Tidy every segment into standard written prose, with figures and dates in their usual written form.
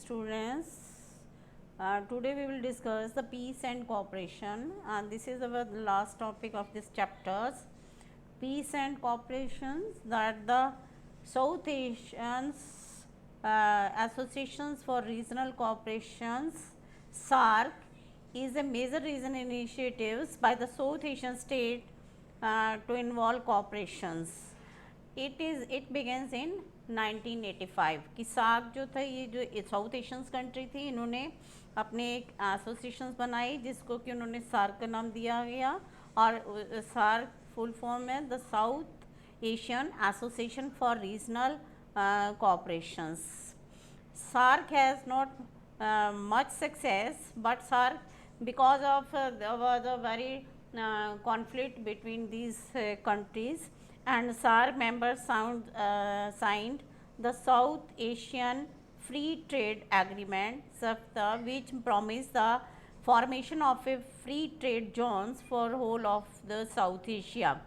students. Today we will discuss the peace and cooperation, and this is our last topic of this chapters. Peace and cooperation, that the South Asians Associations for Regional Cooperations SARC is a major regional initiatives by the South Asian state to involve cooperations. It begins in 1985 कि SAARC जो था, ये जो south Asians country थी, इन्होंने अपने एक associations बनाई जिसको कि उन्होंने सार्क का नाम दिया गया, और सार्क फुल फॉर्म है the South Asian association for regional cooperations. SARC has not much success, but SARC, because of the very conflict between these countries, and SARC members signed the South Asian Free Trade Agreement, SAFTA, which promised the formation of a free trade zones for whole of the South Asia.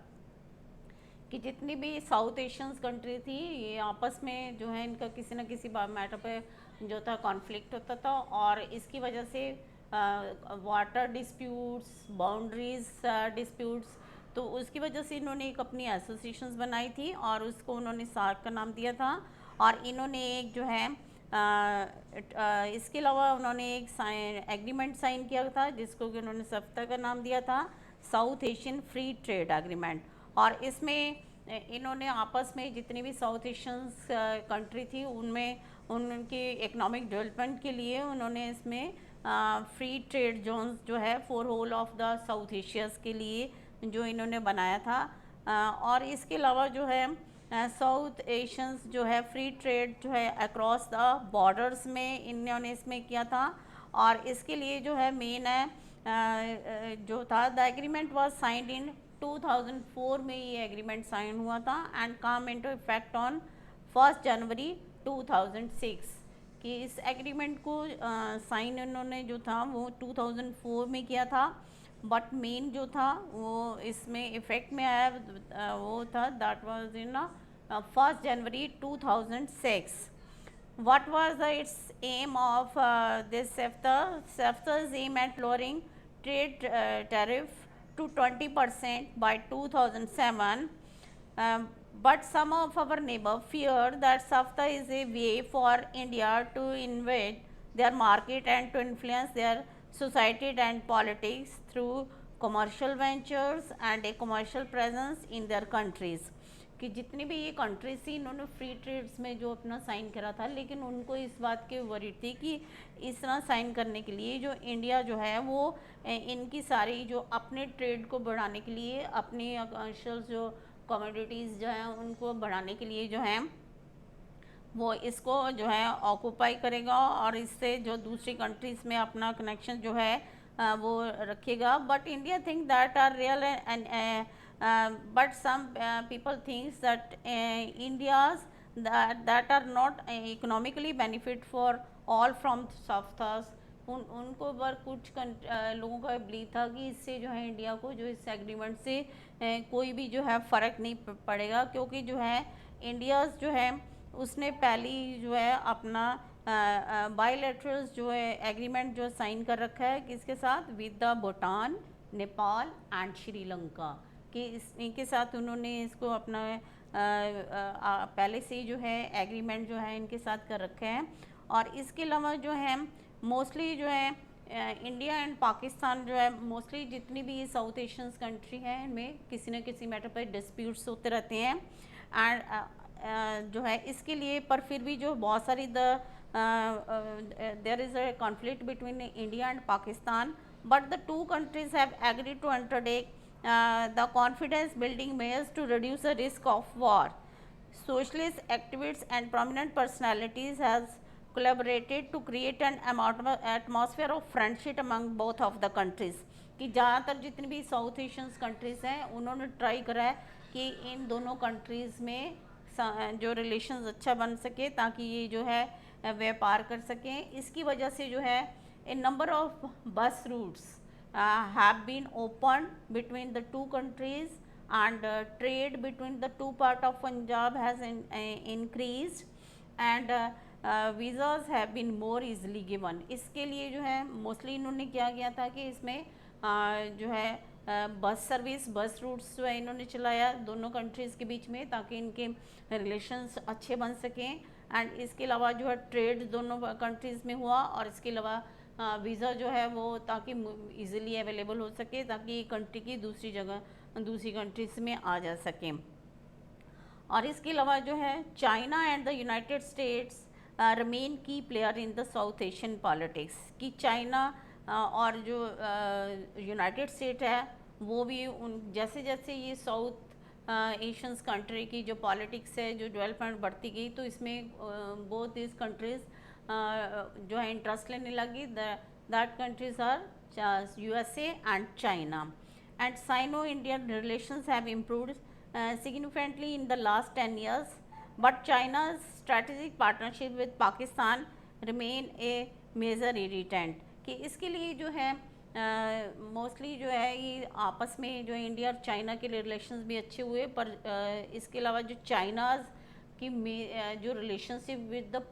कि जितनी भी south Asians country थी, ये आपस में जो है इनका किसी न किसी मैटर पे जो था कॉन्फ्लिक्ट होता था, और इसकी वजह से वाटर डिस्प्यूट्स, बाउंड्रीज डिस्प्यूट्स, तो उसकी वजह से इन्होंने एक अपनी एसोसिएशंस बनाई थी और उसको उन्होंने सार्क का नाम दिया था. और इन्होंने एक जो है इसके अलावा उन्होंने एक एग्रीमेंट साइन किया था जिसको कि उन्होंने सफ्ता का नाम दिया था, south Asian free trade agreement. और इसमें इन्होंने आपस में जितनी भी साउथ एशियंस कंट्री थी उनमें उनके इकोनॉमिक डेवलपमेंट के लिए उन्होंने इसमें फ्री ट्रेड जोन्स जो है for whole of the South Asias के लिए जो इन्होंने बनाया था. और इसके अलावा जो है साउथ एशियंस जो है फ्री ट्रेड जो है अक्रॉस द बॉर्डर्स में इन्होंने इसमें किया था. और इसके लिए जो है मेन है जो था the agreement was signed in 2004 में ये एग्रीमेंट साइन हुआ था and come into effect on 1 जनवरी 2006. कि इस एग्रीमेंट को साइन इन्होंने जो था वो 2004 में किया था, बट मेन जो था वो इसमें इफेक्ट में आया वो था that was in 1 January 2006. What was its aim of this SEFTA? SEFTA's aim at lowering trade tariff to 20% by 2007, but some of our neighbors fear that SAFTA is a way for India to invade their market and to influence their society and politics through commercial ventures and a commercial presence in their countries. कि जितनी भी ये countries थी इन्होंने free trades में जो अपना sign करा था, लेकिन उनको इस बात के वरीड थी कि इस तरह साइन करने के लिए जो इंडिया जो है वो इनकी सारी जो अपने ट्रेड को बढ़ाने के लिए अपनी कमर्शियल जो कमोडिटीज़ जो हैं उनको बढ़ाने के लिए जो है वो इसको जो है ऑक्यूपाई करेगा और इससे जो दूसरी कंट्रीज़ में अपना कनेक्शन जो है वो रखेगा. But India think that are real and but some people thinks that India's that are not economically benefit for all from SAFTAs. उनको पर कुछ लोगों का बिलीव था कि इससे जो है इंडिया को जो इस एग्रीमेंट से कोई भी जो है फ़र्क नहीं पड़ेगा, क्योंकि जो है इंडिया जो है उसने पहली जो है अपना बायलैटरल्स जो है एग्रीमेंट जो साइन कर रखा है किसके साथ, with the Bhutan, Nepal and Sri Lanka, कि इनके साथ उन्होंने इसको अपना पहले से जो है एग्रीमेंट जो है इनके साथ कर रखे हैं. और इसके अलावा जो है मोस्टली जो है इंडिया एंड पाकिस्तान जो है मोस्टली जितनी भी साउथ एशियंस कंट्री हैं इनमें किसी न किसी मैटर पर डिस्प्यूट्स होते रहते हैं. एंड जो है इसके लिए पर फिर भी जो बहुत सारी there is a conflict between India and Pakistan, but the two countries have agreed to undertake the confidence building measures to reduce the risk of war. Socialist activists and prominent personalities has collaborated to create an atmosphere of friendship among both of the countries. कि ज़्यादातर जितनी भी south Asians countries हैं उन्होंने try करा है कि इन दोनों कंट्रीज़ में जो रिलेशंस अच्छा बन सके ताकि ये जो है व्यापार कर सकें. इसकी वजह से जो है ए नंबर ऑफ बस roots have been opened between the two countries, and trade between the two part of Punjab has increased, and visas have been more easily given. इसके लिए जो है मोस्टली इन्होंने क्या किया था कि इसमें जो है बस सर्विस, बस रूट्स जो है इन्होंने चलाया दोनों कंट्रीज़ के बीच में, ताकि इनके रिलेशंस अच्छे बन सकें। एंड इसके अलावा जो है ट्रेड दोनों कंट्रीज़ में हुआ, और इसके अलावा वीज़ा जो है वो ताकि इजीली अवेलेबल हो सके, ताकि कंट्री की दूसरी कंट्रीज़ में आ जा सकें। और इसके अलावा जो है China and the United States remain key player in the South Asian politics, कि चाइना और जो यूनाइटेड स्टेट है वो भी उन जैसे जैसे ये साउथ एशियंस कंट्री की जो पॉलिटिक्स है, जो डेवलपमेंट बढ़ती गई, तो इसमें बोथ दिस कंट्रीज़ जो है इंटरेस्ट लेने लगी। That countries are USA and China. And Sino Indian relations have improved significantly in the last 10 years, but China's strategic partnership with Pakistan remain a major irritant, कि इसके लिए जो है mostly जो है ये आपस में जो इंडिया और चाइना के रिलेशंस भी अच्छे हुए, पर इसके अलावा जो चाइनाज़ की जो रिलेशनशिप विद द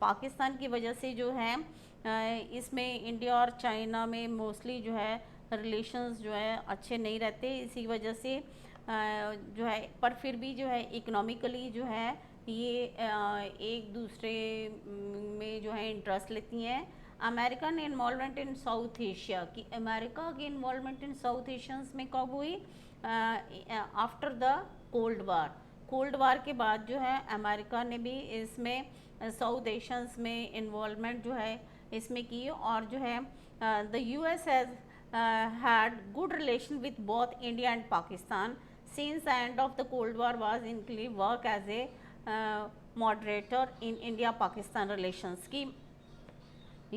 पाकिस्तान की वजह से जो है इसमें इंडिया और चाइना में मोस्टली जो है रिलेशंस जो है अच्छे नहीं रहते। इसी वजह से जो है, पर फिर भी जो है इकोनॉमिकली जो है ये एक दूसरे में जो है इंटरेस्ट लेती हैं। American involvement in south Asia, कि अमेरिका की इन्वॉल्वमेंट इन साउथ एशियंस में कब हुई? आफ्टर द कोल्ड वार के बाद जो है अमेरिका ने भी इसमें साउथ एशियंस में इन्वॉल्वमेंट जो है इसमें की, और जो है the US has had good relation with both India and Pakistan since the end of the Cold War, was included work as a moderator in India-Pakistan relations, की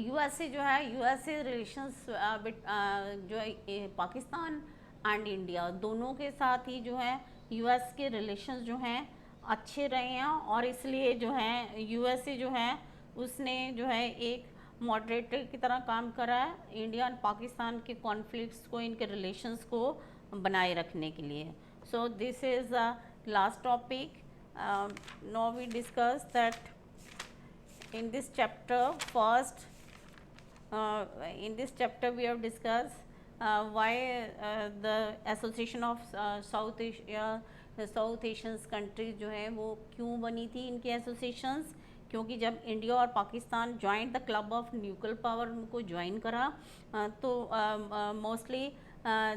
USA जो है USA रिलेशंस जो है पाकिस्तान एंड इंडिया दोनों के साथ ही जो है US के रिलेशंस जो हैं अच्छे रहे हैं, और इसलिए जो है USA जो है उसने जो है एक मॉडरेटर की तरह काम करा है इंडिया और पाकिस्तान के कॉन्फ्लिक्ट्स को, इनके रिलेशंस को बनाए रखने के लिए। So this is the last topic. Now we discuss that in this chapter first, in this chapter we have discussed why the association of South Asian countries जो है वो क्यों बनी थी इनके एसोसिएशंस, क्योंकि जब इंडिया और Pakistan joint the club of nuclear power को ज्वाइन करा तो mostly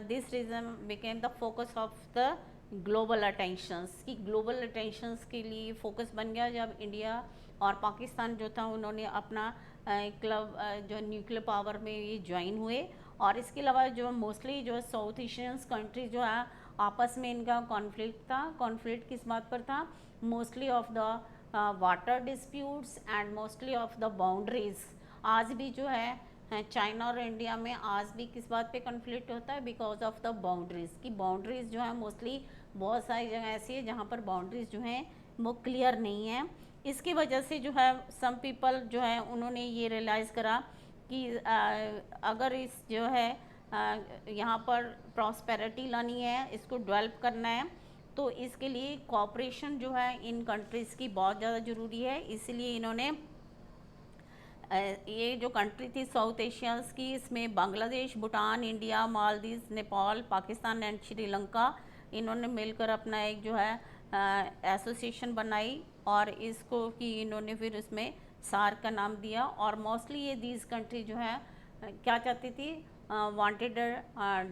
this reason became the focus of the global attentions, कि ग्लोबल अटेंशंस के लिए फोकस बन गया जब इंडिया और पाकिस्तान जो था उन्होंने अपना क्लब जो न्यूक्लियर पावर में ये ज्वाइन हुए। और इसके अलावा जो मोस्टली जो साउथ एशियंस कंट्री जो है आपस में इनका कॉन्फ्लिक्ट था। कॉन्फ्लिक्ट किस बात पर था? Mostly of the water disputes and mostly of the boundaries. आज भी जो है चाइना और इंडिया में आज भी किस बात पे कॉन्फ्लिक्ट होता है? बिकॉज ऑफ द बाउंड्रीज, की बाउंड्रीज जो है मोस्टली बहुत सारी जगह ऐसी है जहाँ पर बाउंड्रीज जो हैं वो क्लियर नहीं है। इसकी वजह से जो है सम पीपल जो है उन्होंने ये रियलाइज़ करा कि अगर इस जो है यहाँ पर प्रॉस्पेरिटी लानी है, इसको डेवलप करना है, तो इसके लिए कोऑपरेशन जो है इन कंट्रीज़ की बहुत ज़्यादा ज़रूरी है। इसलिए इन्होंने ये जो कंट्री थी साउथ एशियाज़ की, इसमें बांग्लादेश, भूटान, इंडिया, मालदीव, नेपाल, पाकिस्तान एंड श्रीलंका, इन्होंने मिलकर अपना एक जो है एसोसिएशन बनाई और इसको कि इन्होंने फिर उसमें सार्क का नाम दिया। और मोस्टली ये दीज कंट्री जो है क्या चाहती थी? Wanted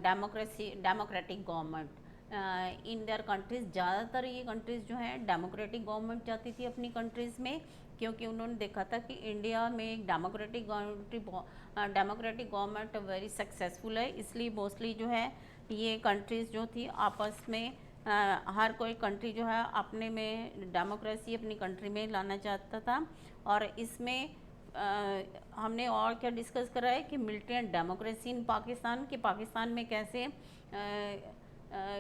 democratic government in their countries. ज़्यादातर ये कंट्रीज़ जो हैं डेमोक्रेटिक गवर्नमेंट चाहती थी अपनी कंट्रीज़ में, क्योंकि उन्होंने देखा था कि इंडिया में एक डेमोक्रेटिक गवर्नमेंट वेरी सक्सेसफुल है। इसलिए मोस्टली जो है ये कंट्रीज़ जो थी आपस में हर कोई कंट्री जो है अपने में डेमोक्रेसी अपनी कंट्री में लाना चाहता था। और इसमें हमने और क्या डिस्कस करा है कि मिलिट्री एंड डेमोक्रेसी इन पाकिस्तान, कि पाकिस्तान में कैसे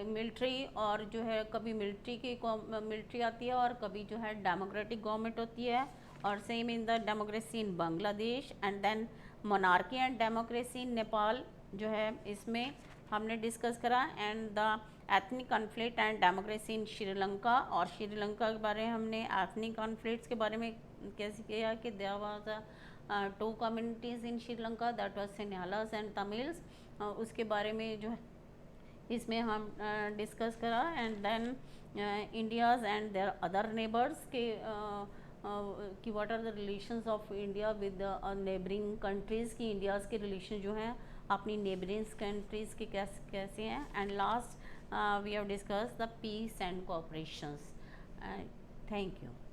मिलिट्री और जो है कभी मिलिट्री आती है और कभी जो है डेमोक्रेटिक गवर्नमेंट होती है। और same in the democracy in Bangladesh and then monarchy and democracy in Nepal जो है इसमें हमने डिस्कस करा। And the ethnic conflict and democracy in Sri Lanka, और श्रीलंका के बारे में हमने एथनिक कॉन्फ्लिक्ट्स के बारे में कैसे किया कि there was two communities in Sri Lanka, that was Sinhalas and Tamils, उसके बारे में जो है इसमें हम डिस्कस करा। And then India's and their other neighbours के कि what are the relations of India with neighbouring countries, की इंडियाज़ के रिलेशन जो हैं अपनी नेबरिंग कंट्रीज़ के कैसे हैं। And last we have discuss the peace and cooperations. Thank you.